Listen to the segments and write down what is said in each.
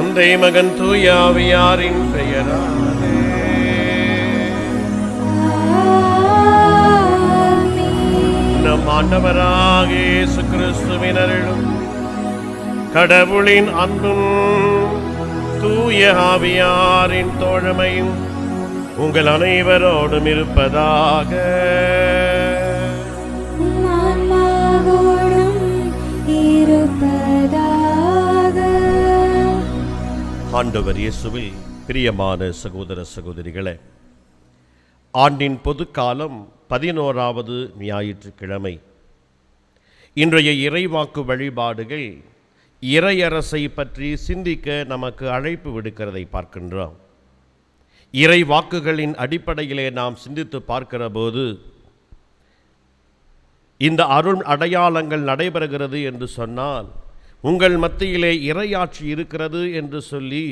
தந்தை மகன் தூய ஆவியாரின் பெயராலே. நம் ஆண்டவராகிய இயேசு கிறிஸ்துவின் அருளும் கடவுளின் அன்பும் தூய ஆவியாரின் தோழமையும் உங்கள் அனைவரோடும் இருப்பதாக. ஆண்டவர் இயேசுவில் பிரியமான சகோதர சகோதரிகளே, ஆண்டின் பொதுக்காலம் 11வது ஞாயிற்றுக்கிழமை. இன்றைய இறைவாக்கு வழிபாடுகள் இறையரசை பற்றி சிந்திக்க நமக்கு அழைப்பு விடுக்கிறதை பார்க்கின்றோம். இறை வாக்குகளின் அடிப்படையிலே நாம் சிந்தித்து பார்க்கிற போது இந்த அருள் அடையாளங்கள் நடைபெறுகிறது என்று சொன்னால், உங்கள் மத்தியிலே இறையாட்சி இருக்கிறது என்று சொல்லி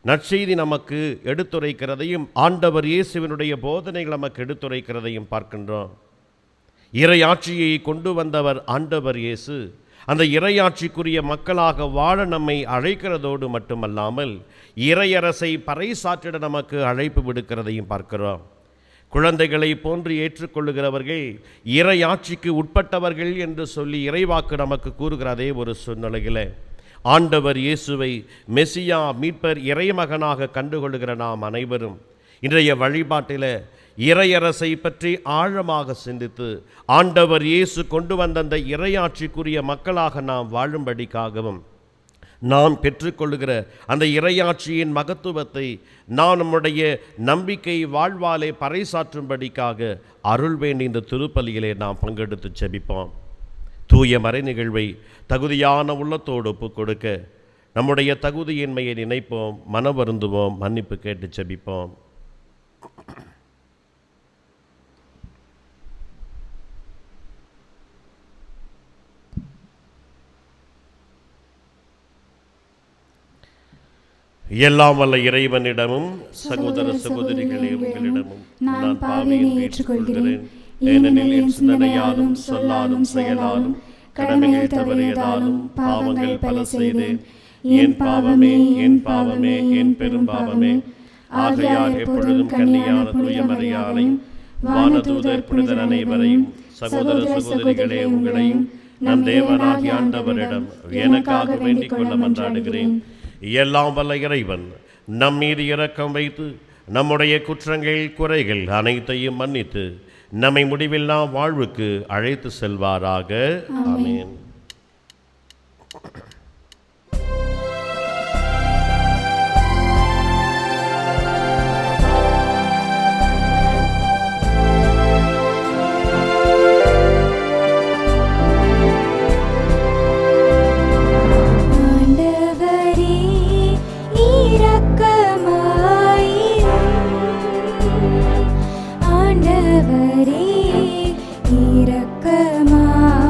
நற்செய்தி நமக்கு எடுத்துரைக்கிறதையும் ஆண்டவர் இயேசுவினுடைய போதனைகள் நமக்கு எடுத்துரைக்கிறதையும் பார்க்கின்றோம். இறையாட்சியை கொண்டு வந்தவர் ஆண்டவர் இயேசு. அந்த இறையாட்சிக்குரிய மக்களாக வாழ நம்மை அழைக்கிறதோடு மட்டுமல்லாமல் இறையரசை பறைசாற்றிட நமக்கு அழைப்பு விடுக்கிறதையும் பார்க்கிறோம். குழந்தைகளை போன்று ஏற்றுக்கொள்ளுகிறவர்கள் இறையாட்சிக்கு உட்பட்டவர்கள் என்று சொல்லி இறைவாக்கு நமக்கு கூறுகிறதே ஒரு சூழ்நிலையில் ஆண்டவர் இயேசுவை மெசியா மீட்பர் இறைமகனாக கண்டுகொள்ளுகிற நாம் அனைவரும் இன்றைய வழிபாட்டில் இறையரசை பற்றி ஆழமாக சிந்தித்து ஆண்டவர் இயேசு கொண்டு வந்த அந்த இறையாட்சிக்குரிய மக்களாக நாம் வாழும்படிக்காகவும் நாம் பெற்றுக்கொள்ளுகிற அந்த இறையாட்சியின் மகத்துவத்தை நாம் நம்முடைய நம்பிக்கை வாழ்வாலே பறைசாற்றும்படிக்காக அருள் வேண்டி இந்த திருப்பலியிலே நாம் பங்கெடுத்து செபிப்போம். தூய மறை நிகழ்வை தகுதியான உள்ளத்தோடு ஒப்புக் கொடுக்க நம்முடைய தகுதியின்மையை நினைப்போம், மனவருந்துவோம், மன்னிப்பு கேட்டு செபிப்போம். எல்லாம் வல்ல இறைவனிடமும் சகோதர சகோதரிகளே உங்களிடமும் நான் பாவியை ஏற்றுக்கொள்கிறேன். ஏனெனில் என் சிந்தனையாலும் சொல்லாலும் செயலாலும் கடமைகள் தவறியதாலும் பாவங்கள் பல செய்தேன். என் பாவமே என் பாவமே என் பெரும் பாவமே. ஆகையால் எப்பொழுதும் கன்னியான தூய மரியாதையும் வானதூதர் புனிதர் அனைவரையும் சகோதர சகோதரிகளே உங்களையும் நம் தேவனாகிய ஆண்டவரிடம் எனக்காக வேண்டிக் கொள்ள மன்றாடுகிறேன். எல்லாம் வல்ல இறைவன் நம் மீது இரக்கம் வைத்து நம்முடைய குற்றங்கள் குறைகள் அனைத்தையும் மன்னித்து நம்மை முடிவில்லா வாழ்வுக்கு அழைத்து செல்வாராக. ஆமென். இரக்கமாயிரும்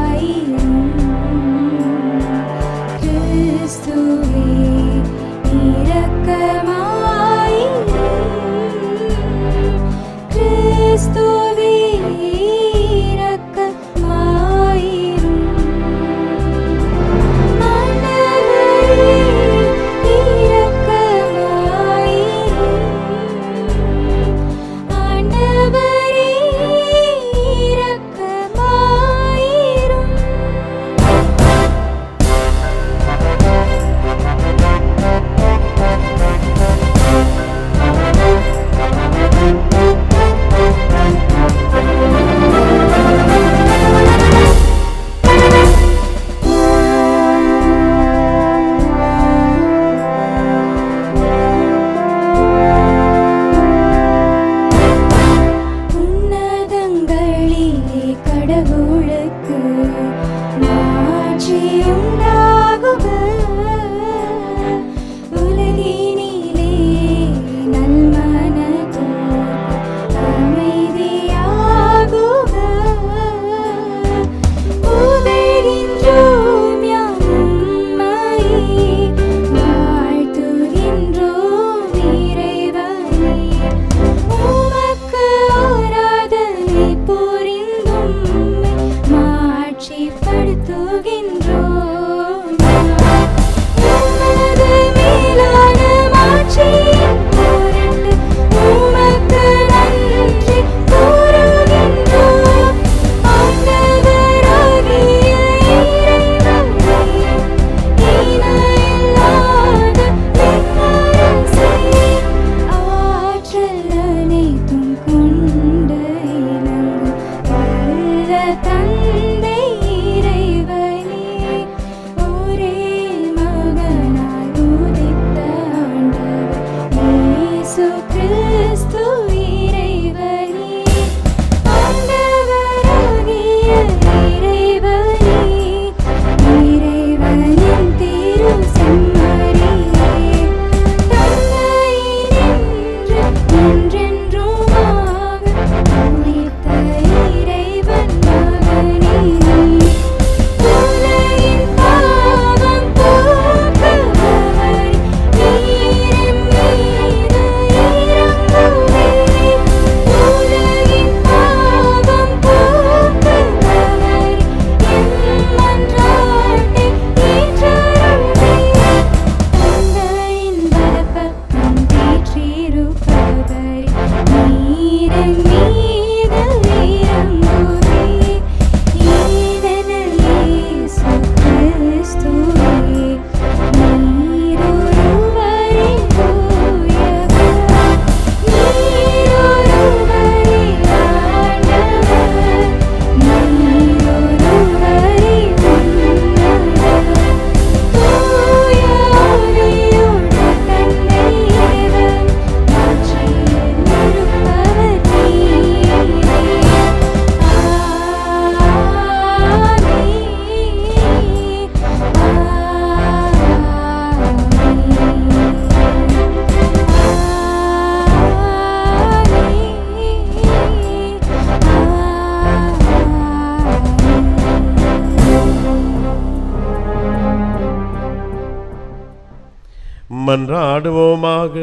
மன்றாடுவோமாக.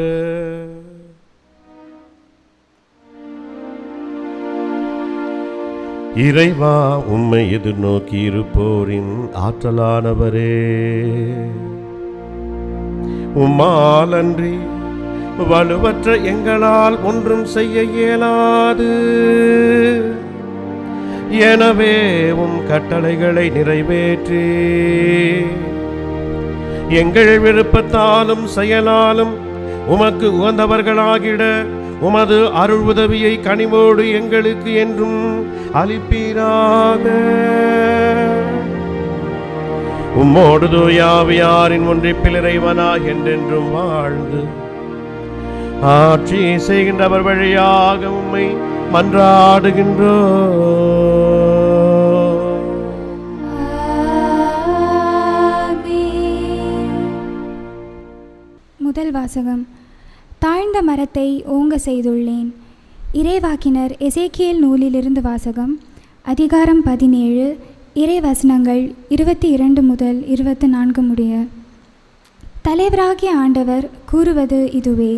இறைவா, உம்மை எதிர்நோக்கி இருப்போரின் ஆற்றலானவரே, உம்மால் அன்றி வலுவற்ற எங்களால் ஒன்றும் செய்ய இயலாது. எனவே உம் கட்டளைகளை நிறைவேற்றி எங்கள் விருப்பத்தாலும் செயலாலும் உமக்கு உகந்தவர்களாகிட உமது அருள் உதவியை கனிவோடு எங்களுக்கு என்றும் அளிப்பீராக. உம்மோடு தூய ஆவியாரின் ஒன்றிப்பில் இறைவனாய் என்றென்றும் வாழ்ந்து ஆட்சி செய்கின்றவர் வழியாக உம்மை மன்றாடுகின்றோம். முதல் வாசகம். தாழ்ந்த மரத்தை ஓங்க செய்துள்ளேன். இறைவாக்கினர் எசேக்கியேல் நூலிலிருந்து வாசகம். அதிகாரம் 17, இறை வசனங்கள் 22 முதல் 24 முடிய. தலைவராகிய ஆண்டவர் கூறுவது இதுவே: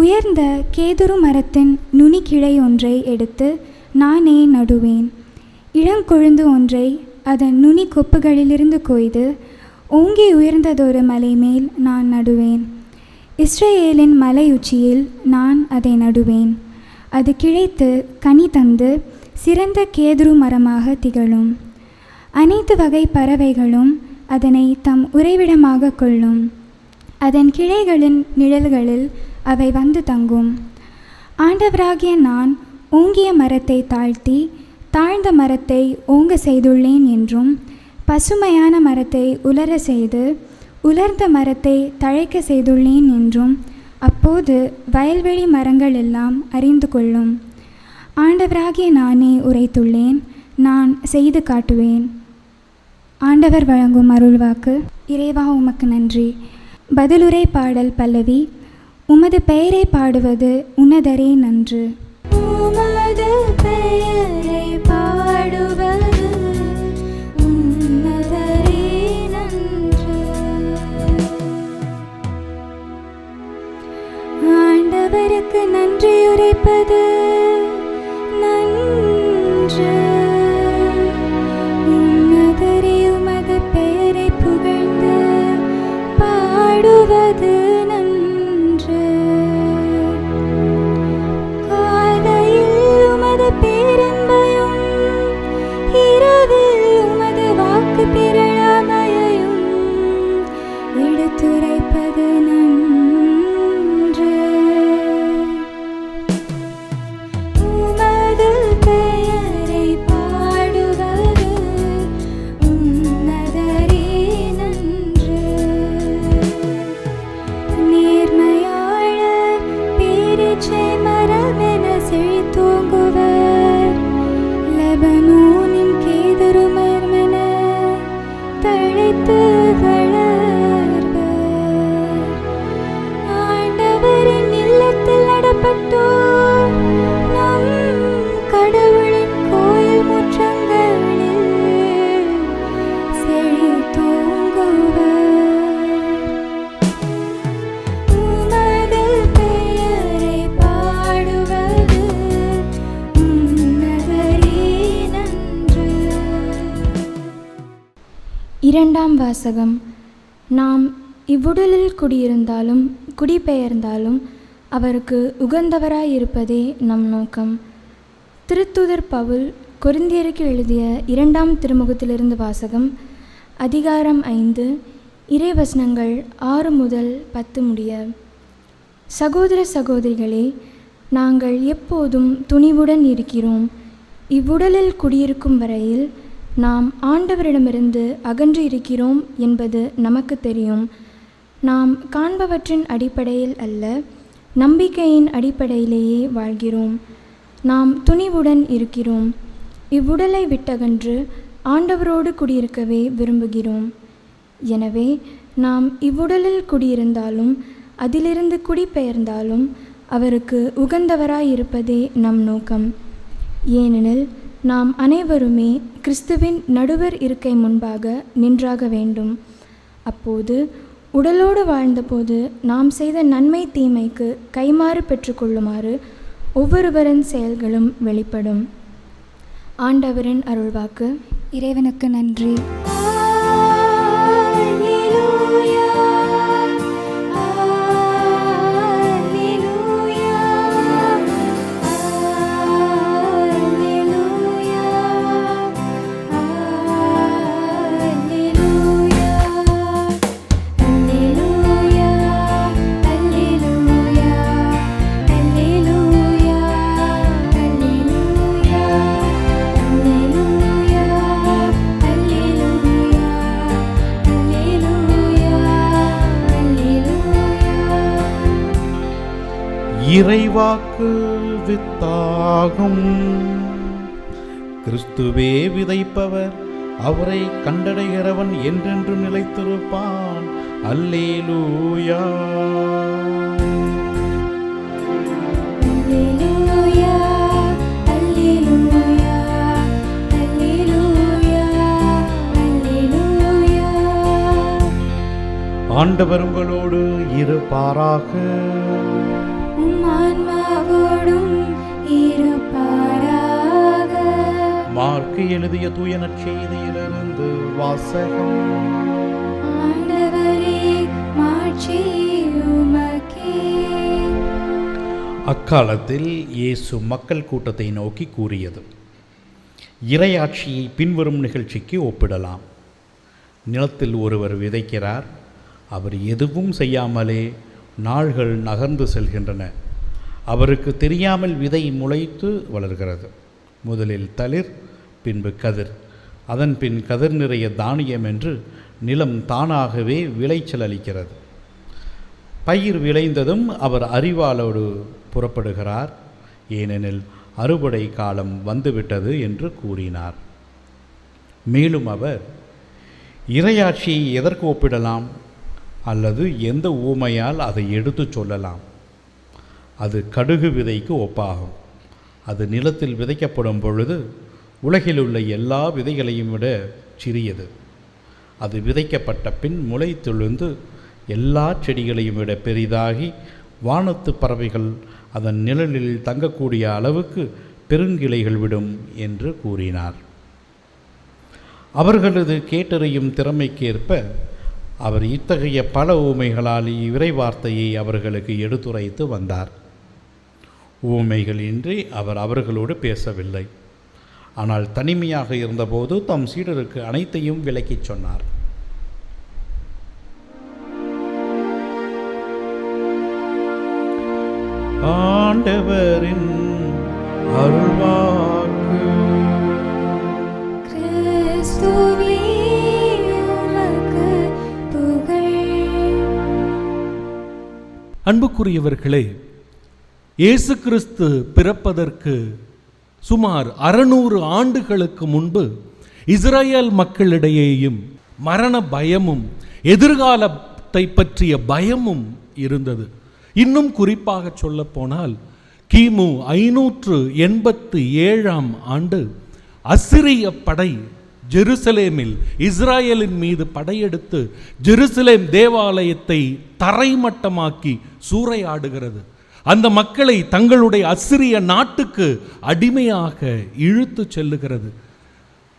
உயர்ந்த கேதுரு மரத்தின் நுனிக்கிளை ஒன்றை எடுத்து நானே நடுவேன். இளங்கொழுந்து ஒன்றை அதன் நுனி கொப்புகளிலிருந்து கொய்து ஓங்கி உயர்ந்ததொரு மலை மேல் நான் நடுவேன். இஸ்ரேலின் மலை உச்சியில் நான் அதை நடுவேன். அது கிளைத்து கனி தந்து சிறந்த கேதுரு மரமாக திகழும். அனைத்து வகை பறவைகளும் அதனை தம் உறைவிடமாக கொள்ளும். அதன் கிளைகளின் நிழல்களில் அவை வந்து தங்கும். ஆண்டவராகிய நான் ஓங்கிய மரத்தை தாழ்த்தி தாழ்ந்த மரத்தை ஓங்க செய்துள்ளேன் என்றும், பசுமையான மரத்தை உலர செய்து உலர்ந்த மரத்தை தழைக்க செய்துள்ளேன் என்றும் அப்போது வயல்வெளி மரங்கள் எல்லாம் அறிந்து கொள்ளும். ஆண்டவராகிய நானே உரைத்துள்ளேன், நான் செய்து காட்டுவேன். ஆண்டவர் வழங்கும் அருள்வாக்கு. இறைவா, உமக்கு நன்றி. பதிலுரை பாடல் பல்லவி. உமது பெயரை பாடுவது உன்னதரே நன்று. உமது பெயரை பாடுவது உன்னதரே நன்று. ஆண்டவருக்கு நன்றி உரைப்பது நன்று. உன்னதரே உமது பெயரை புகழ்ந்து பாடுவது நன்று. காலையில் உமது பேரன்பையும் இரவில் உமது வாக்கு பிறழாமையையும் எடுத்துரைப்பது நன்று. உமது பெயரை பாடுவது உன்னதரே நன்று. நேர்மையாளர் பேரீச்சை மரமென செழித்தோங்குவர். லெபனோனின் கேதுரு மரமென தழைத்து வளர்வர். ஆண்டவரின் இல்லத்தில் நடப்பட்டோர் நம் கடவுளின் கோயில் முற்றங்களில் செழித்தோங்குவர். உமது பெயரை பாடுவது உன்னதரே நன்று. இரண்டாம் வாசகம். நாம் இவ்வுடலில் குடியிருந்தாலும் குடிபெயர்ந்தாலும் அவருக்கு உகந்தவராயிருப்பதே நம் நோக்கம். திருத்தூதர் பவுல் கொரிந்தியருக்கு எழுதிய 2ஆம் திருமுகத்திலிருந்து வாசகம். அதிகாரம் 5, இறைவசனங்கள் 6 முதல் 10 முடிய. சகோதர சகோதரிகளே, நாங்கள் எப்போதும் துணிவுடன் இருக்கிறோம். இவ்வுடலில் குடியிருக்கும் வரையில் நாம் ஆண்டவரிடமிருந்து அகன்று இருக்கிறோம் என்பது நமக்கு தெரியும். நாம் காண்பவற்றின் அடிப்படையில் அல்ல, நம்பிக்கையின் அடிப்படையிலேயே வாழ்கிறோம். நாம் துணிவுடன் இருக்கிறோம். இவ்வுடலை விட்டகன்று ஆண்டவரோடு குடியிருக்கவே விரும்புகிறோம். எனவே நாம் இவ்வுடலில் குடியிருந்தாலும் அதிலிருந்து குடிபெயர்ந்தாலும் அவருக்கு உகந்தவராயிருப்பதே நம் நோக்கம். ஏனெனில் நாம் அனைவருமே கிறிஸ்துவின் நடுவர் இருக்கை முன்பாக நின்றாக வேண்டும். அப்போது உடலோடு வாழ்ந்தபோது நாம் செய்த நன்மை தீமைக்கு கைமாறு பெற்றுக்கொள்ளுமாறு ஒவ்வொருவரின் செயல்களும் வெளிப்படும். ஆண்டவரின் அருள்வாக்கு. இறைவனுக்கு நன்றி. அல்லேலூயா, அல்லேலூயா, அல்லேலூயா, அல்லேலூயா, அல்லேலூயா, அல்லேலூயா, அல்லேலூயா, அல்லேலூயா, அல்லேலூயா, அல்லேலூயா, இறைவாக்கு வித்தாகும். கிறிஸ்துவே விதைப்பவர், அவரை கண்டடைகிறவன் என்றென்று நிலைத்திருப்பான். அல்லேலூயா. அல்லேலூயா, அல்லேலூயா, அல்லேலூயா, அல்லேலூயா. ஆண்டவர் உங்களோடு இருப்பாராக. உம் ஆன்மாவோடும் இருப்பாராக. மார்க்கு எழுதிய தூய நற்செய்தியிலிருந்து வாசகம். ஆண்டவரே, மாட்சி உமக்கே. அக்காலத்தில் இயேசு மக்கள் கூட்டத்தை நோக்கி கூறியது: இறையாட்சியை பின்வரும் நிகழ்ச்சிக்கு ஒப்பிடலாம். நிலத்தில் ஒருவர் விதைக்கிறார். அவர் எதுவும் செய்யாமலே நாள்கள் நகர்ந்து செல்கின்றன. அவருக்கு தெரியாமல் விதை முளைத்து வளர்கிறது. முதலில் தளிர், பின்பு கதிர், அதன் பின் கதிர் நிறைய தானியம் என்று நிலம் தானாகவே விளைச்சல் அளிக்கிறது. பயிர் விளைந்ததும் அவர் அரிவாளோடு புறப்படுகிறார், ஏனெனில் அறுவடை காலம் வந்துவிட்டது என்று கூறினார். மேலும் அவர், இறையாட்சியை எதற்கு ஒப்பிடலாம் அல்லது எந்த ஊமையால் அதை எடுத்துச் சொல்லலாம்? அது கடுகு விதைக்கு ஒப்பாகும். அது நிலத்தில் விதைக்கப்படும் பொழுது உலகில் உள்ள எல்லா விதைகளையும் விட சிறியது. அது விதைக்கப்பட்ட பின் முளைத்தெழுந்து எல்லா செடிகளையும் விட பெரிதாகி வானத்து பறவைகள் அதன் நிழலில் தங்கக்கூடிய அளவுக்கு பெருங்கிளைகள் விடும் என்று கூறினார். அவர்களது கேட்டறியும் திறமைக்கேற்ப அவர் இத்தகைய பல ஊமைகளால் இறை வார்த்தையை அவர்களுக்கு எடுத்துரைத்து வந்தார். ஊமைகளின்றி அவர் அவர்களோடு பேசவில்லை. ஆனால் தனிமையாக இருந்தபோது தம் சீடருக்கு அனைத்தையும் விளக்கிச் சொன்னார். ஆண்டவரின் அருள்வாக்கு. கிறிஸ்துவே, உமக்கு புகழ். அன்புக்குரியவர்களே, இயேசு கிறிஸ்து பிறப்பதற்கு சுமார் 600 ஆண்டுகளுக்கு முன்பு இஸ்ரேல் மக்களிடையேயும் மரண பயமும் எதிர்காலத்தை பற்றிய பயமும் இருந்தது. இன்னும் குறிப்பாக சொல்லப்போனால் கிமு 587 ஆண்டு அசிரிய படை ஜெருசலேமில் இஸ்ராயலின் மீது படையெடுத்து ஜெருசலேம் தேவாலயத்தை தரைமட்டமாக்கி சூறையாடுகிறது. அந்த மக்களை தங்களுடைய அசிரிய நாட்டுக்கு அடிமையாக இழுத்து செல்லுகிறது.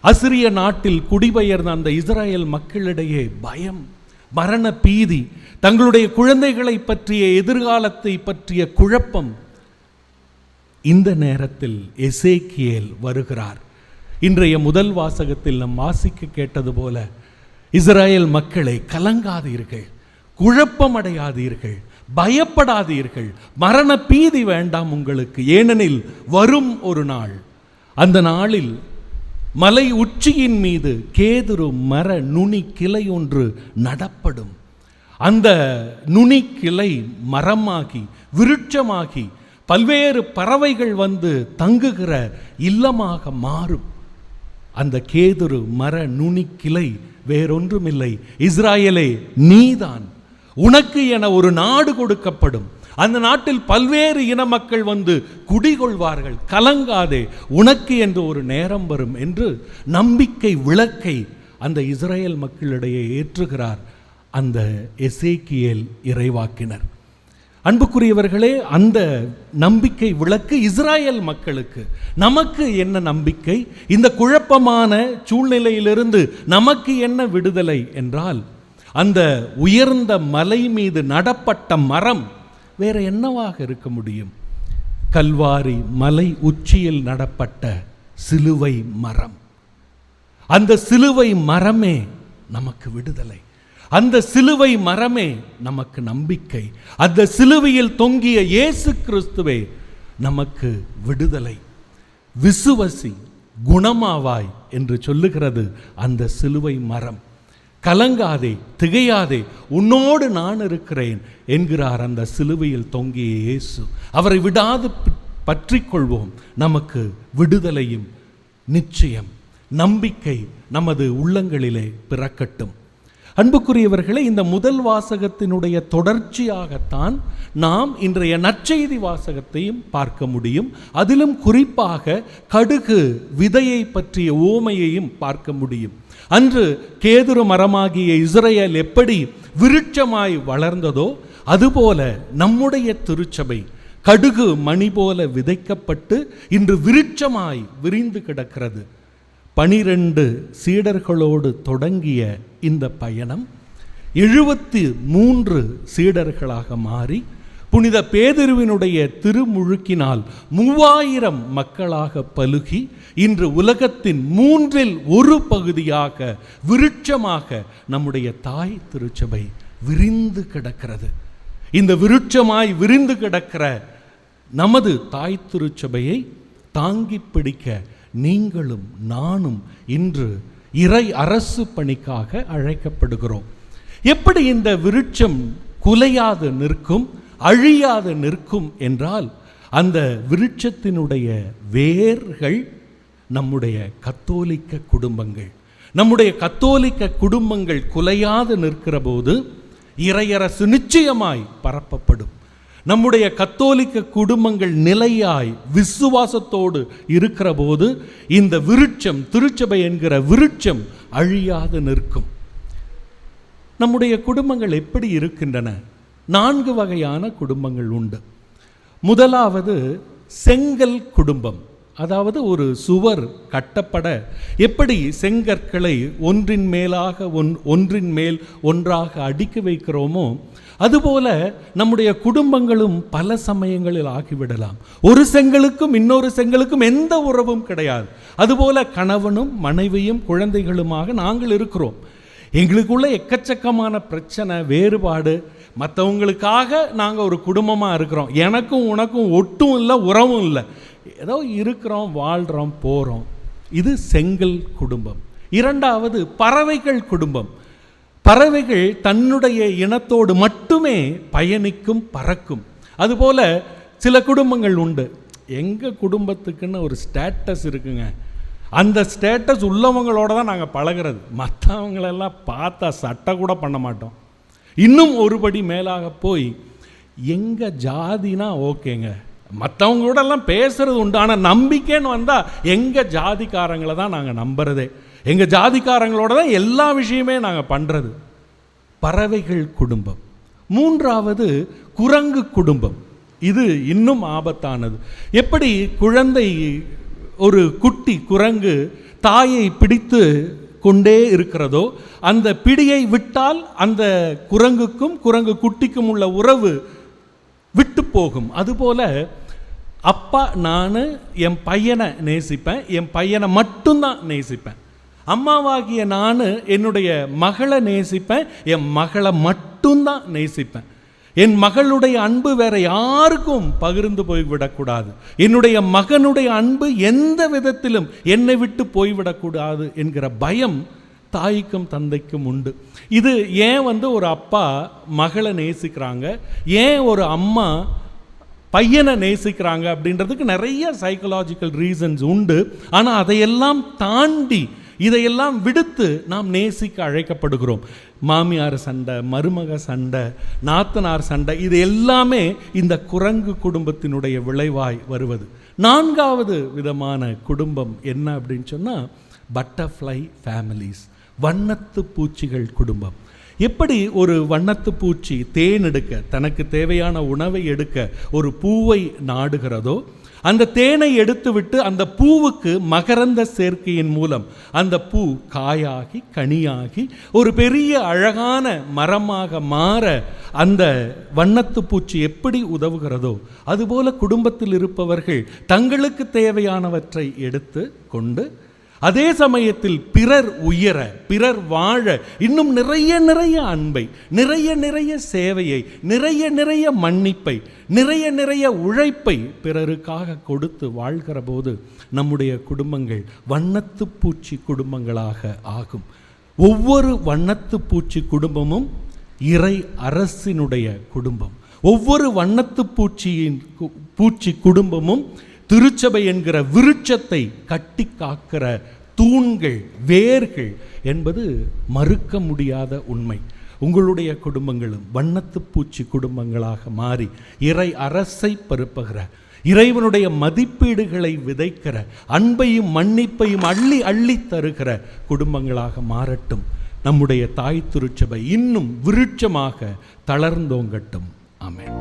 அசிரிய நாட்டில் குடிபெயர்ந்த அந்த இஸ்ரேல் மக்களிடையே பயம், மரண பீதி, தங்களுடைய குழந்தைகளை பற்றிய எதிர்காலத்தை பற்றிய குழப்பம். இந்த நேரத்தில் எசேக்கியேல் வருகிறார். இன்றைய முதல் வாசகத்தில் நாம் வாசிக்க கேட்டது போல, இஸ்ரேல் மக்களை கலங்காதீர்கள், குழப்பமடையாதீர்கள், பயப்படாதீர்கள், மரண பீதி வேண்டாம் உங்களுக்கு. ஏனெனில் வரும் ஒரு நாள், அந்த நாளில் மலை உச்சியின் மீது கேதுரு மர நுனி கிளை ஒன்று நடப்படும். அந்த நுனி கிளை மரமாகி விருட்சமாகி பல்வேறு பறவைகள் வந்து தங்குகிற இல்லமாக மாறும். அந்த கேதுரு மர நுனி கிளை வேறொன்றுமில்லை, இஸ்ராயேலே நீதான். உனக்கு என ஒரு நாடு கொடுக்கப்படும். அந்த நாட்டில் பல்வேறு இன மக்கள் வந்து குடிகொள்வார்கள். கலங்காதே, உனக்கு என்று ஒரு நேரம் வரும் என்று நம்பிக்கை விளக்கை அந்த இஸ்ரேல் மக்களிடையே ஏற்றுகிறார். அந்த எசேக்கியேல் இறைவாக்கினர். அன்புக்குரியவர்களே, அந்த நம்பிக்கை விளக்கு இஸ்ராயேல் மக்களுக்கு. நமக்கு என்ன நம்பிக்கை? இந்த குழப்பமான சூழ்நிலையிலிருந்து நமக்கு என்ன விடுதலை என்றால், அந்த உயர்ந்த மலை மீது நடப்பட்ட மரம் வேற என்னவாக இருக்க முடியும்? கல்வாரி மலை உச்சியில் நடப்பட்ட சிலுவை மரம். அந்த சிலுவை மரமே நமக்கு விடுதலை. அந்த சிலுவை மரமே நமக்கு நம்பிக்கை. அந்த சிலுவையில் தொங்கிய இயேசு கிறிஸ்துவே நமக்கு விடுதலை. விசுவசி, குணமாவாய் என்று சொல்லுகிறது அந்த சிலுவை மரம். கலங்காதே, திகையாதே, உன்னோடு நான் இருக்கிறேன் என்கிறார் அந்த சிலுவையில் தொங்கிய இயேசு. அவரை விடாது பற்றிக் கொள்வோம். நமக்கு விடுதலையும் நிச்சயம். நம்பிக்கை நமது உள்ளங்களிலே பிறக்கட்டும். அன்புக்குரியவர்களே, இந்த முதல் வாசகத்தினுடைய தொடர்ச்சியாகத்தான் நாம் இன்றைய நற்செய்தி வாசகத்தையும் பார்க்க முடியும். அதிலும் குறிப்பாக கடுகு விதையை பற்றிய உவமையையும் பார்க்க முடியும். அன்று கேதுரு மரமாகிய இஸ்ரவேல் எப்படி விருட்சமாய் வளர்ந்ததோ அதுபோல நம்முடைய திருச்சபை கடுகு மணி போல விதைக்கப்பட்டு இன்று விருட்சமாய் விரிந்து கிடக்கிறது. 12 சீடர்களோடு தொடங்கிய இந்த பயணம் 73 சீடர்களாக மாறி புனித பேதுருவினுடைய திருமுழுக்கினால் 3000 மக்களாக பலுகி இன்று உலகத்தின் 1/3 பகுதியாக விருட்சமாக நம்முடைய தாய் திருச்சபை விரிந்து கிடக்கிறது. இந்த விருட்சமாய் விரிந்து கிடக்கிற நமது தாய் திருச்சபையை தாங்கி பிடிக்க நீங்களும் நானும் இன்று இறை அரசு பணிக்காக அழைக்கப்படுகிறோம். எப்படி இந்த விருட்சம் குலையாது நிற்கும், அழியாது நிற்கும் என்றால், அந்த விருட்சத்தினுடைய வேர்கள் நம்முடைய கத்தோலிக்க குடும்பங்கள். நம்முடைய கத்தோலிக்க குடும்பங்கள் குலையாது நிற்கிற போது இறையரசு நிச்சயமாய் பரப்பப்படும். நம்முடைய கத்தோலிக்க குடும்பங்கள் நிலையாய் விசுவாசத்தோடு இருக்கிற போது இந்த விருட்சம், திருச்சபை என்கிற விருட்சம் அழியாது நிற்கும். நம்முடைய குடும்பங்கள் எப்படி இருக்கின்றன? 4 வகையான குடும்பங்கள் உண்டு. முதலாவது செங்கல் குடும்பம். அதாவது ஒரு சுவர் கட்டப்பட எப்படி செங்கற்களை ஒன்றின் மேல் ஒன்றாக அடுக்கி வைக்கிறோமோ அதுபோல நம்முடைய குடும்பங்களும் பல சமயங்களில் ஆகிவிடலாம். ஒரு செங்கலுக்கும் இன்னொரு செங்கலுக்கும் எந்த உறவும் கிடையாது. அதுபோல கணவனும் மனைவியும் குழந்தைகளுமாக நாங்கள் இருக்கிறோம். எங்களுக்குள்ள எக்கச்சக்கமான பிரச்சனை, வேறுபாடு. மற்றவங்களுக்காக நாங்கள் ஒரு குடும்பமாக இருக்கிறோம். எனக்கும் உனக்கும் ஒட்டும் இல்லை, உறவும் இல்லை. ஏதோ இருக்கிறோம், வாழ்கிறோம், போகிறோம். இது செங்கல் குடும்பம். இரண்டாவது பறவைகள் குடும்பம். பறவைகள் தன்னுடைய இனத்தோடு மட்டுமே பயணிக்கும், பறக்கும். அதுபோல் சில குடும்பங்கள் உண்டு. எங்கள் குடும்பத்துக்குன்னு ஒரு ஸ்டேட்டஸ் இருக்குங்க. அந்த ஸ்டேட்டஸ் உள்ளவங்களோட தான் நாங்கள் பழகிறது. மற்றவங்களெல்லாம் பார்த்தா சட்டை கூட பண்ண மாட்டோம். இன்னும் ஒருபடி மேலாக போய் எங்கள் ஜாதினா ஓகேங்க, மற்றவங்களோடெல்லாம் பேசுறது உண்டு. ஆனால் நம்பிக்கைன்னு வந்தால் எங்கள் ஜாதிக்காரங்களை தான் நாங்கள் நம்புறதே. எங்கள் ஜாதிக்காரங்களோட தான் எல்லா விஷயமே நாங்கள் பண்ணுறது. பறவைகள் குடும்பம். மூன்றாவது குரங்கு குடும்பம். இது இன்னும் ஆபத்தானது. எப்படி குழந்தை, ஒரு குட்டி குரங்கு தாயை பிடித்து கொண்டே இருக்கிறதோ, அந்த பிடியை விட்டால் அந்த குரங்குக்கும் குரங்கு குட்டிக்கும் உள்ள உறவு விட்டு போகும். அதுபோல அப்பா நான் என் பையனை நேசிப்பேன், என் பையனை மட்டும்தான் நேசிப்பேன். அம்மாவாகிய நான் என்னுடைய மகளை நேசிப்பேன், என் மகளை மட்டும்தான் நேசிப்பேன். என் மகளுடைய அன்பு வேற யாருக்கும் பகிர்ந்து போய்விடக்கூடாது. என்னுடைய மகனுடைய அன்பு எந்த விதத்திலும் என்னை விட்டு போய்விடக்கூடாது என்கிற பயம் தாய்க்கும் தந்தைக்கும் உண்டு. இது ஏன் ஒரு அப்பா மகளை நேசிக்கிறாங்க, ஏன் ஒரு அம்மா பையனை நேசிக்கிறாங்க அப்படின்றதுக்கு நிறைய சைக்கலாஜிக்கல் ரீசன்ஸ் உண்டு. ஆனால் அதையெல்லாம் தாண்டி, இதையெல்லாம் விடுத்து நாம் நேசிக்க அழைக்கப்படுகிறோம். மாமியார் சண்டை, மருமக சண்டை, நாத்தனார் சண்டை, இது எல்லாமே இந்த குரங்கு குடும்பத்தினுடைய விளைவாய் வருவது. 4வது விதமான குடும்பம் என்ன அப்படின்னு சொன்னால் பட்டர்ஃப்ளை ஃபேமிலிஸ், வண்ணத்து பூச்சிகள் குடும்பம். எப்படி ஒரு வண்ணத்து பூச்சி தேன் எடுக்க, தனக்கு தேவையான உணவை எடுக்க ஒரு பூவை நாடுகிறதோ, அந்த தேனை எடுத்துவிட்டு அந்த பூவுக்கு மகரந்த சேர்க்கையின் மூலம் அந்த பூ காயாகி கனியாகி ஒரு பெரிய அழகான மரமாக மாற அந்த வண்ணத்து பூச்சி எப்படி உதவுகிறதோ, அதுபோல குடும்பத்தில் இருப்பவர்கள் தங்களுக்கு தேவையானவற்றை எடுத்து கொண்டு அதே சமயத்தில் பிறர் உயர, பிறர் வாழ இன்னும் நிறைய நிறைய அன்பை, நிறைய நிறைய சேவையை, நிறைய நிறைய மன்னிப்பை, நிறைய நிறைய உழைப்பை பிறருக்காக கொடுத்து வாழ்கிற போது நம்முடைய குடும்பங்கள் வண்ணத்து பூச்சி குடும்பங்களாக ஆகும். ஒவ்வொரு வண்ணத்து பூச்சி குடும்பமும் இறை அரசினுடைய குடும்பம். ஒவ்வொரு வண்ணத்து பூச்சி குடும்பமும் திருச்சபை என்கிற விருட்சத்தை கட்டி காக்கிற தூண்கள், வேர்கள் என்பது மறுக்க முடியாத உண்மை. உங்களுடைய குடும்பங்களும் வண்ணத்து பூச்சி குடும்பங்களாக மாறி இறை அரசை பரப்புகிற, இறைவனுடைய மதிப்பீடுகளை விதைக்கிற, அன்பையும் மன்னிப்பையும் அள்ளி அள்ளி தருகிற குடும்பங்களாக மாறட்டும். நம்முடைய தாய் திருச்சபை இன்னும் விருட்சமாக தளர்ந்தோங்கட்டும். ஆமென்.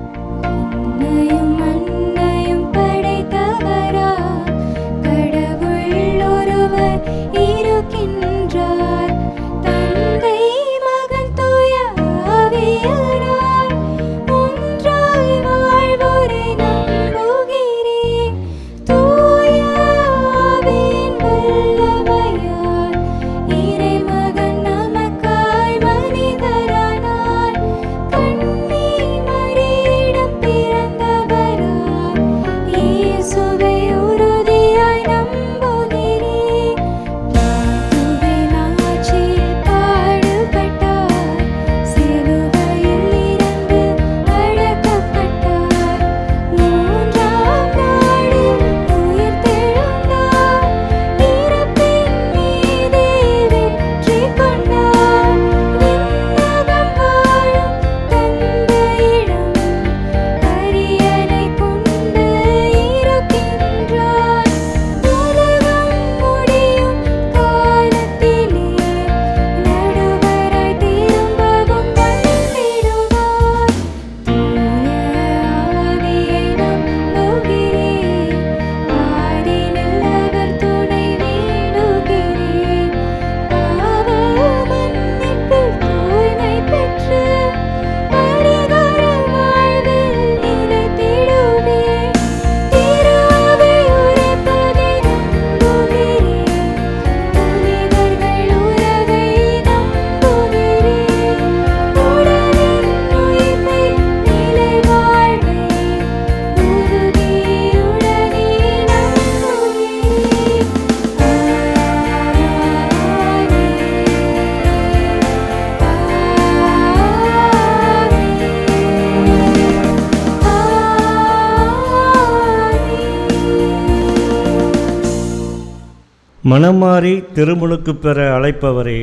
மனமாறி திருமுழுக்கு பெற அழைப்பவரே,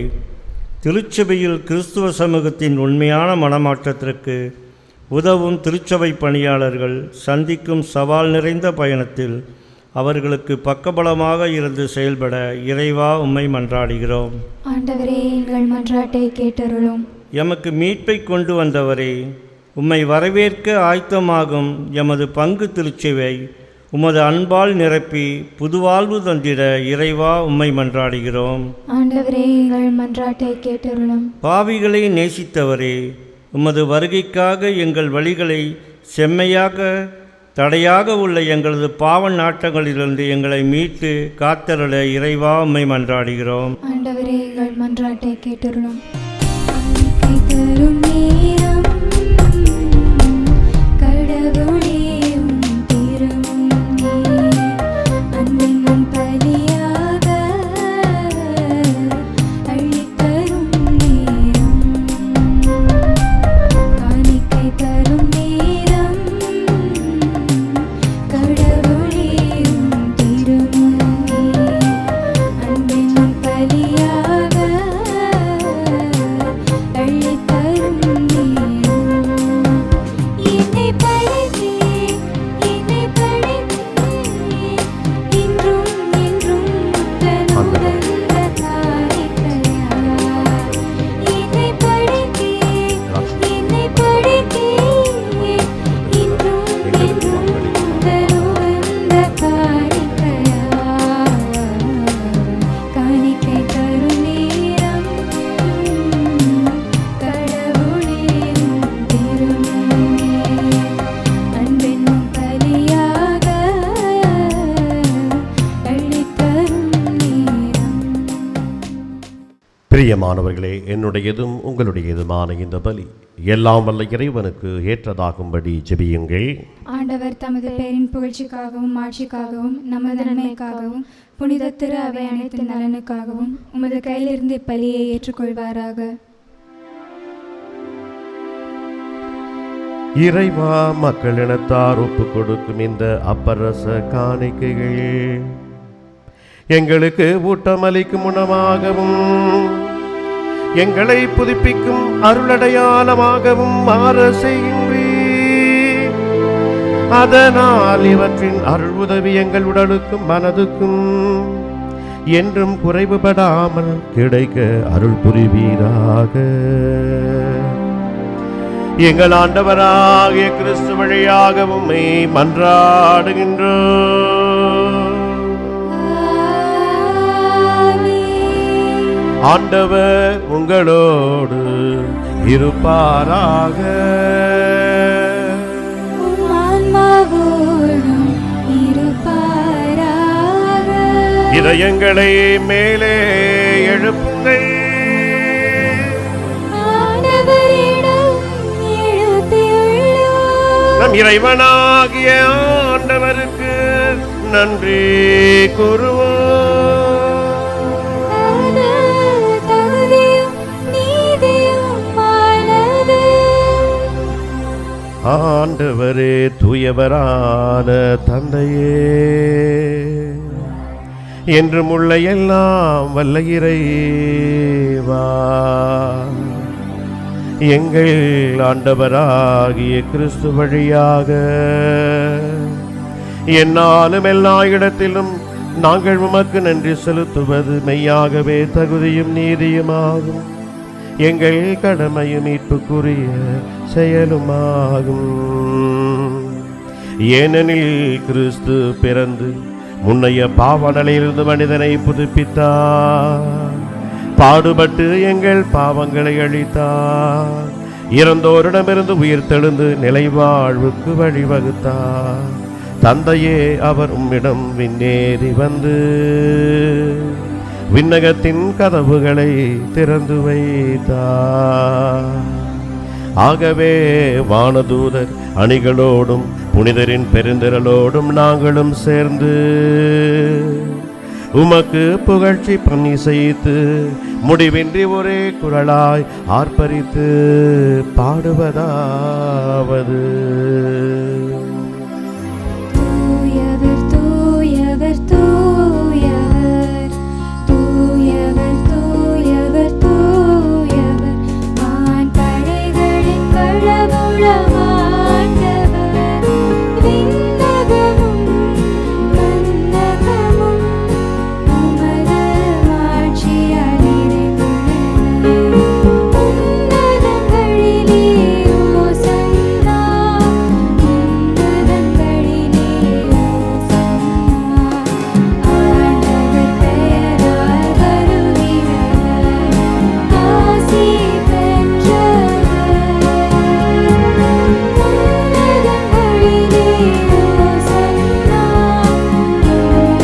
திருச்சபையில் கிறிஸ்துவ சமூகத்தின் உண்மையான மனமாற்றத்திற்கு உதவும் திருச்சபை பணியாளர்கள் சந்திக்கும் சவால் நிறைந்த பயணத்தில் அவர்களுக்கு பக்கபலமாக இருந்து செயல்பட இறைவா உம்மை மன்றாடுகிறோம். ஆண்டவரே, எங்கள் மன்றாட்டை கேட்டருளும். எமக்கு மீட்பை கொண்டு வந்தவரே, உம்மை வரவேற்க ஆயத்தமாகும் எமது பங்கு திருச்சபை உமது அன்பால் நிரப்பி புதுவாழ்வு தந்திட இறைவா உம்மை மன்றாடுகிறோம். ஆண்டவரே, எங்கள் மன்றாட்டை கேட்டருளும். பாவிகளை நேசித்தவரே, உமது வருகைக்காக எங்கள் வழிகளை செம்மையாக தடையாக உள்ள எங்களது பாவ நாட்டங்களிலிருந்து எங்களை மீட்டு காத்தருள இறைவா உம்மை மன்றாடுகிறோம். ஆண்டவரே, எங்கள் மன்றாட்டை கேட்டருளும். என்றும் பிரியமானவர்களே, என்னுடையதும் உங்களுடையதுமான இந்த பலி எல்லாம் வல்ல இறைவனுக்கு ஏற்றதாகும்படி ஜெபியுங்கள். ஆண்டவர் தமது பேரின் புகழ்ச்சிக்காகவும் ஆட்சிக்காகவும் நமது நன்மைக்காகவும் புனித திரு அவை அனைத்து நலனுக்காகவும் உமது கையிலிருந்து இப்பலியை ஏற்றுக்கொள்வாராக. இறைவா, மக்களினத்தார் ஒப்பு கொடுக்கும் இந்த அப்பரச காணிக்கைகள் எங்களுக்கு ஊட்டமளிக்கும் உணவாகவும் எங்களை புதுப்பிக்கும் அருளடையாளமாகவும் மாற செய்கின்றீர். அதனால் இவற்றின் அருள் உதவி எங்கள் உடலுக்கும் மனதுக்கும் என்றும் குறைவுபடாமல் கிடைக்க அருள் புரிவீராக. எங்கள் ஆண்டவராகிய கிறிஸ்து வழியாக உம்மை மன்றாடுகின்றோம். ஆண்டவர் உங்களோடு இருப்பாராக. இதயங்களை மேலே எழுப்புங்கள். நம் இறைவனாகிய ஆண்டவருக்கு நன்றி கூறுவோம். ஆண்டவரே, தூயவரான தந்தையே, என்றும் உள்ள எல்லாம் வல்ல இறைவா, எங்கள் ஆண்டவராகிய கிறிஸ்து வழியாக என்னாலும் எல்லா இடத்திலும் நாங்கள் உமக்கு நன்றி செலுத்துவது மெய்யாகவே தகுதியும் நீதியுமாகும். எங்கள் கடமையும் மீட்புக்குரிய செயலுமாகும். ஏனெனில் கிறிஸ்து பிறந்து முன்னைய பாவநிலையிலிருந்து மனிதனை புதுப்பித்தார், பாடுபட்டு எங்கள் பாவங்களை அழித்தார், இறந்தோரிடமிருந்து உயிர்த்தெழுந்து நிலை வாழ்வுக்கு வழிவகுத்தார். தந்தையே, அவர் உம்மிடம் விண்ணேறி வந்து விண்ணகத்தின் கதவுகளை திறந்து வைத்தார். ஆகவே வானதூதர் அணிகளோடும் புனிதரின் பெருந்திரளோடும் நாங்களும் சேர்ந்து உமக்கு புகழ்ச்சி பன்னிசைத்து முடிவின்றி ஒரே குரலாய் ஆர்ப்பரித்து பாடுவதாவது: தூயவர் தூயவர் தூயவர், தூயவர் தூயவர் தூயவர், வான்படைகளின் கடவுளமாண்டவர். விண்ணகமும் மண்ணகமும் உமது ஆட்சியால் நிறைந்துள்ளன. உன்னதங்களிலே ஓசன்னா, உன்னதங்களிலே ஓசன்னா. ஆண்டவர் பெயரால் வருகிறவர், ஆசி பெற்றவர். உன்னதங்களிலே ஓசன்னா, உன்னதங்களிலே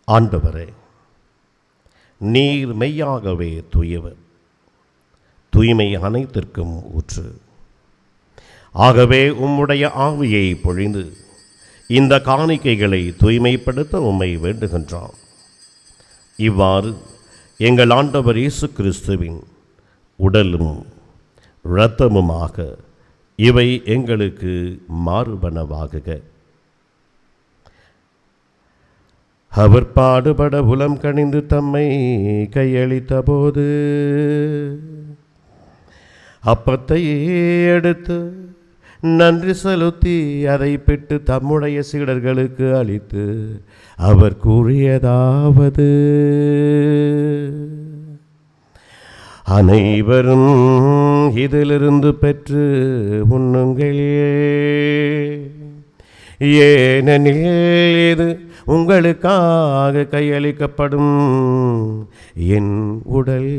ஆண்டவரே, நீர் மெய்யாகவே தூயவர், தூய்மை அனைத்திற்கும் ஊற்று. ஆகவே உம்முடைய ஆவியை பொழிந்து இந்த காணிக்கைகளை தூய்மைப்படுத்த உம்மை வேண்டுகின்றோம். இவ்வாறு எங்கள் ஆண்டவர் இயேசு கிறிஸ்துவின் உடலும் இரத்தமுமாக இவை எங்களுக்கு மாறுபனவாகுக. அவர் பாடுபட உளம் கனிந்து தம்மை கையளித்த போது அப்பத்தை எடுத்து நன்றி செலுத்தி அதை பிட்டு தம்முடைய சீடர்களுக்கு அளித்து அவர் கூறியதாவது: அனைவரும் இதிலிருந்து பெற்று உண்ணுங்கள், ஏனெனில் இது உங்களுக்காக கையளிக்கப்படும் என் உடல்.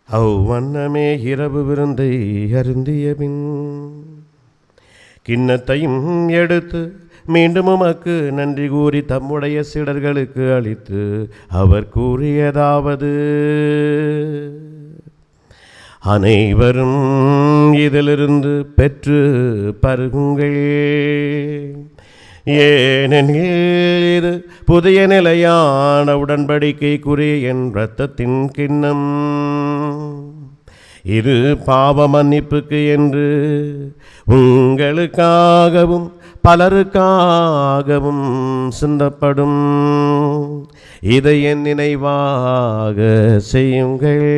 அவ்வண்ணமே இரவு விருந்தை அருந்திய பின் கிண்ணத்தையும் எடுத்து மீண்டும் உமக்கு நன்றி கூறி தம்முடைய சீடர்களுக்கு அளித்து அவர் கூறியதாவது: அனைவரும் இதிலிருந்து பெற்று பருகுங்கள். ஏனெனில் இது புதிய நிலையான உடன்படிக்கைக்குரிய என் இரத்தத்தின் கிண்ணம். இது பாவ மன்னிப்புக்கு என்று உங்களுக்காகவும் பலருக்காகவும் சிந்தப்படும். இதை என் நினைவாக செய்யுங்கள்.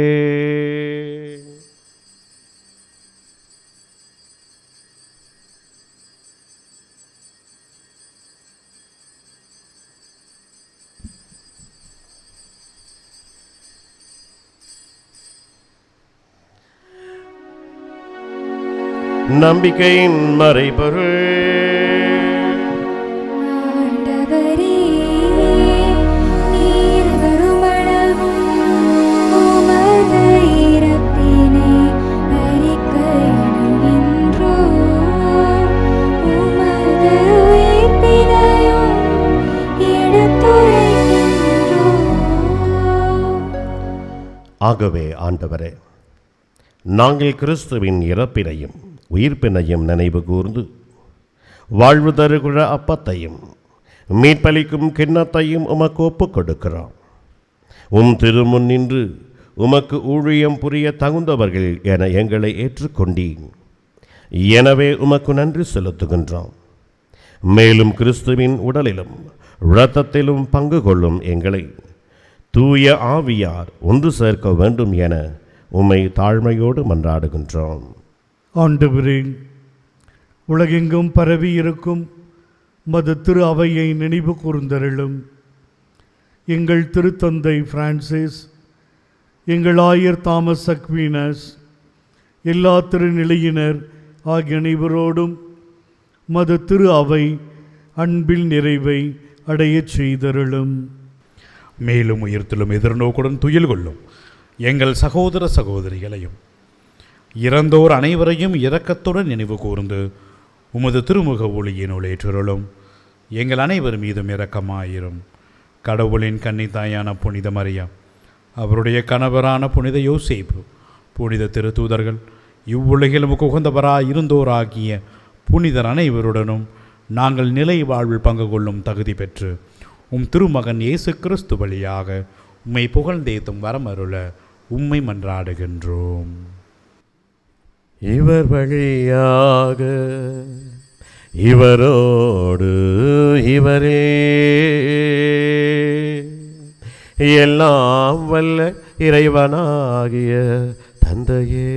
நம்பிக்கையின் மறைபொருள். ஆண்டவரே, நீர் வருமளவும் உமது இரத்தினை அறிக்கையிடுகின்றோம். உமது உயிர்ப்பினையும் எடுத்துரைக்கின்றோம். ஆகவே ஆண்டவரே, நாங்கள் கிறிஸ்துவின் இறப்பினையும் உயிர்ப்பினையும் நினைவு கூர்ந்து வாழ்வு தருகிற அப்பத்தையும் மீட்பளிக்கும் கிண்ணத்தையும் உமக்கு ஒப்புக் கொடுக்கிறோம். திருமுன் நின்று உமக்கு ஊழியம் புரிய தகுந்தவர்கள் என எங்களை ஏற்றுக்கொண்டீர். எனவே உமக்கு நன்றி செலுத்துகின்றோம். மேலும் கிறிஸ்துவின் உடலிலும் இரத்தத்திலும் பங்கு கொள்ளும் எங்களை தூய ஆவியார் ஒன்று சேர்க்க வேண்டும் என உம்மை தாழ்மையோடு மன்றாடுகின்றோம். ஆண்டவரே, உலகெங்கும் பரவி இருக்கும் மது திரு அவையை நினைவு கூர்ந்தருளும். எங்கள் திருத்தந்தை பிரான்சிஸ், எங்கள் ஆயர் தாமஸ் அக்வீனஸ், எல்லா திருநிலையினர் ஆகிய அனைவரோடும் மது திரு அவை அன்பில் நிறைவை அடையச் செய்தருளும். மேலும் உயிர்த்தலும் எதிர்நோக்குடன் துயில் கொள்ளும் எங்கள் சகோதர சகோதரிகளையும் இறந்தோர் அனைவரையும் இரக்கத்துடன் நினைவு கூர்ந்து உமது திருமுக ஒளியினுள் ஏற்றருளும். எங்கள் அனைவர் மீதும் இரக்கமாயிரும். கடவுளின் கன்னித்தாயான புனித மரியா, அவருடைய கணவரான புனித யோசேப்பு, புனித திருத்தூதர்கள், இவ்வுலகிலும் உகந்தவராய் இருந்தோராகிய புனிதர் அனைவருடனும் நாங்கள் நிலை வாழ்வில் பங்கு கொள்ளும் தகுதி பெற்று திருமகன் இயேசு கிறிஸ்து வழியாக உம்மை புகழ்ந்தேத்தும் வரமருள உம்மை மன்றாடுகின்றோம். இவர் வழியாக இவரோடு இவரே எல்லாம் வல்ல இறைவனாகிய தந்தையே,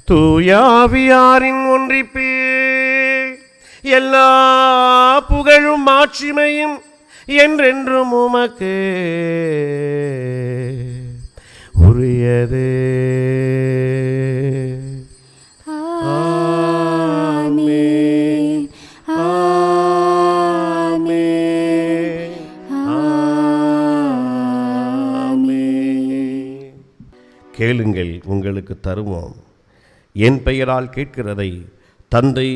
தூயாவியாரின் ஒன்றிப்பே எல்லா புகழும் மாட்சிமையும் என்றென்றும் உமக்கு உரியதே. ஆமென். ஆமென். ஆமென். கேளுங்கள், உங்களுக்கு தருவோம். என் பெயரால் கேட்கிறதை தந்தை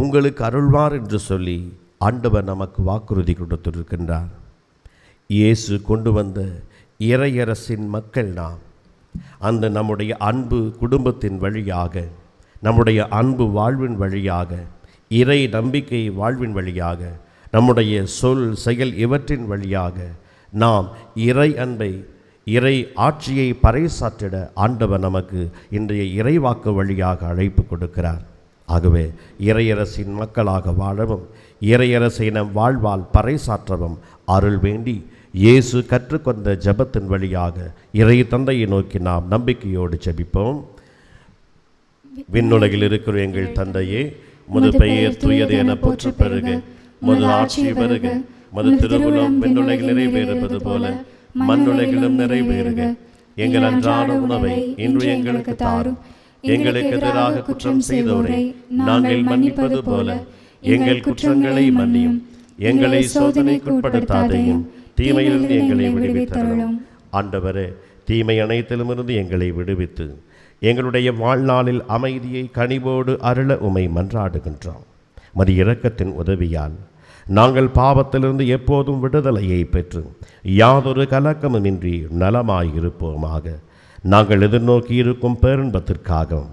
உங்களுக்கு அருள்வார் என்று சொல்லி ஆண்டவர் நமக்கு வாக்குறுதி கொடுத்திருக்கின்றார். இயேசு கொண்டு வந்த இறையரசின் மக்கள் நாம். அந்த நம்முடைய அன்பு குடும்பத்தின் வழியாக, நம்முடைய அன்பு வாழ்வின் வழியாக, இறை நம்பிக்கை வாழ்வின் வழியாக, நம்முடைய சொல் செயல் இவற்றின் வழியாக நாம் இறை அன்பை, இறை ஆட்சியை பறைசாற்றிட ஆண்டவர் நமக்கு இன்றைய இறைவாக்கு வழியாக அழைப்பு கொடுக்கிறார். ஆகவே இறையரசின் மக்களாக வாழவும், இறையரசை நம் வாழ்வால் பறைசாற்றவும் அருள் வேண்டி இயேசு கற்றுக்கொண்ட ஜெபத்தின் வழியாக இறை தந்தையை நோக்கி நாம் நம்பிக்கையோடு ஜெபிப்போம். விண்ணுலகில் இருக்கிற எங்கள் தந்தையே, உமது பெயர் தூயது என போற்ற பெறுக, உமது ஆட்சி வருக, உமது திருவுளம் விண்ணுலகில் நிறைவேறுவது போல மண்ணுலகிலும் நிறைவேறுக. எங்கள் அன்றாட உணவை இன்று எங்களுக்கு தாரும். எங்களுக்கு எதிராக குற்றம் செய்தோரை நாங்கள் மன்னிப்பது போல எங்கள் குற்றங்களை மன்னியும். எங்களை சோதனைக்குட்படுத்தாதையும் தீமையிலிருந்து எங்களை விடுவித்தருளும். ஆண்டவரே, தீமை அனைத்திலுமிருந்து எங்களை விடுவித்து எங்களுடைய வாழ்நாளில் அமைதியை கனிவோடு அருள உமை மன்றாடுகின்றோம். மது இரக்கத்தின் உதவியால் நாங்கள் பாவத்திலிருந்து எப்போதும் விடுதலையை பெற்று யாதொரு கலக்கமுமின்றி நலமாயிருப்போமாக. நாங்கள் எதிர்நோக்கி இருக்கும் பேரின்பத்திற்காகவும்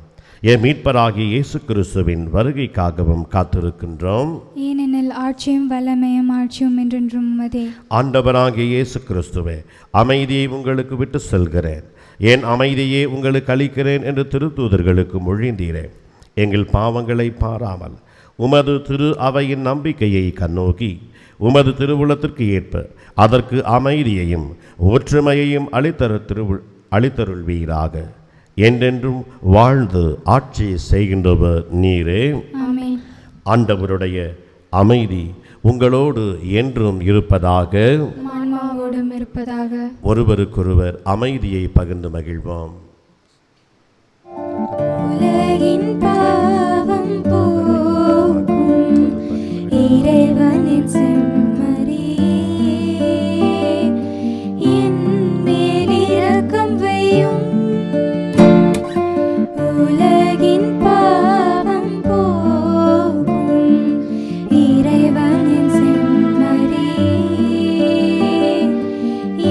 என் மீட்பராகிய இயேசு கிறிஸ்துவின் வருகைக்காகவும் காத்திருக்கின்றோம். ஏனெனில் ஆட்சியும் வல்லமையும் ஆட்சியும் என்றென்றும் உமதே. ஆண்டவராகிய இயேசு கிறிஸ்துவே, அமைதியை உங்களுக்கு விட்டு செல்கிறேன், என் அமைதியை உங்களுக்கு அளிக்கிறேன் என்று திருத்தூதர்களுக்கு மொழிந்தீரேன். எங்கள் பாவங்களை பாராமல் உமது திரு அவையின் நம்பிக்கையை கண்ணோக்கி உமது திருவுளத்திற்கு ஏற்ப அதற்கு அமைதியையும் ஒற்றுமையையும் அளித்தருள்வீராக. என்றென்றும் வாழ்ந்து ஆட்சி செய்கின்றவர் நீரே. ஆமென். ஆண்டவருடைய அமைதி உங்களோடு என்றும் இருப்பதாக, ஆன்மாவோடும் இருப்பதாக. ஒருவருக்கொருவர் அமைதியை பகிர்ந்து மகிழ்வோம். உலகின் பாவம் போக்கும் இறைவனின் செம்மறியே, என் மேல் இரக்கம் வையும். உலகின் பாவம் போக்கும் இறைவனின் செம்மறியே,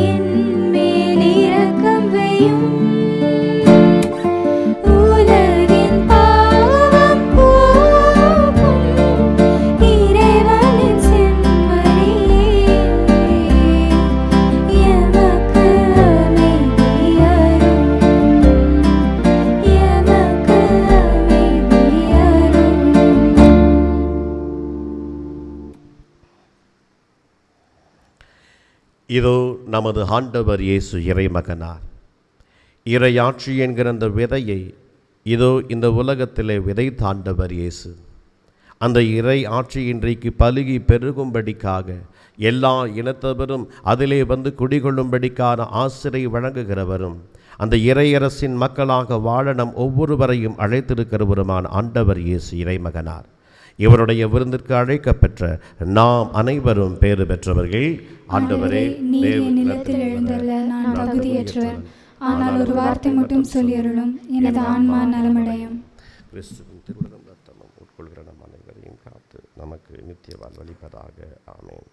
என் மேல் இரக்கம் வையும். இதோ நமது ஆண்டவர் இயேசு இறைமகனார். இறையாட்சி என்கிற அந்த விதையை இதோ இந்த உலகத்திலே விதைத்த ஆண்டவர் இயேசு. அந்த இறை ஆட்சி இன்றைக்கு பலுகி பெருகும்படிக்காக எல்லா இனத்தவரும் அதிலே வந்து குடிகொள்ளும்படிக்கான ஆசிரை வழங்குகிறவரும் அந்த இறையரசின் மக்களாக வாழ நம் ஒவ்வொருவரையும் அழைத்திருக்கிறவருமான ஆண்டவர் இயேசு இறைமகனார். இவருடைய விருந்திற்கு அழைக்கப்பெற்ற நாம் அனைவரும் பேறு பெற்றவர்கள். ஆண்டவரே, நீர் என் நிலத்தில் எழுந்தருள நான் தகுதியற்றவர். ஆனால் ஒரு வார்த்தை மட்டும் சொல்லியருளும், எனது ஆன்மா நலமடையும். கிறிஸ்துவின் திருவுளம் ரத்தமும் உட்கொள்கிற நம் அனைவரையும் காத்து நமக்கு நித்திய வாழ்வளிப்பதாக. ஆமென்.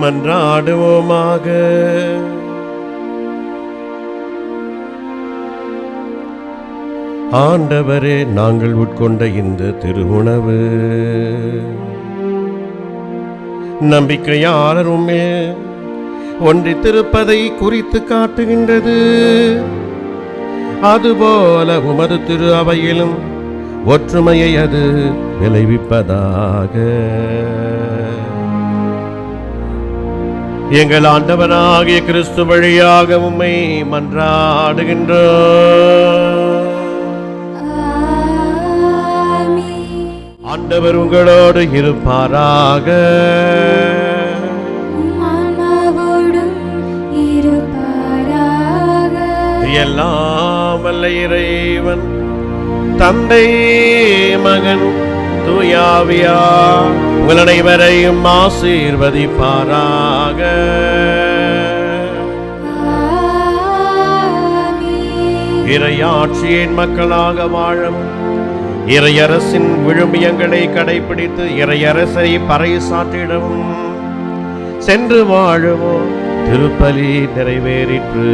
மன்றாடுவோமாக. ஆண்டவரே, நாங்கள் உட்கொண்ட இந்த திருவுணவு நம்பிக்கையாளரும் ஒன்றித்திருப்பதை குறித்து காட்டுகின்றது. அதுபோல உமது திரு அவையிலும் ஒற்றுமையை அது விளைவிப்பதாக. எங்கள் ஆண்டவனாகிய கிறிஸ்து வழியாக உம்மை மன்றாடுகின்றோம். ஆண்டவர் உங்களோடு இருப்பாராக. ஆன்மாவோடும் இருப்பாராக. எல்லாம் வல்ல இறைவன் தந்தை மகன் தூயாவியா உங்கள் அனைவரையும் ஆசீர்வதிப்பாராக. இறையாட்சியின் மக்களாக வாழும் இறையரசின் விழுமியங்களை கடைபிடித்து இறையரசை பறைசாற்றிடவும் சென்று வாழுவோம். திருப்பலி நிறைவேறிற்று.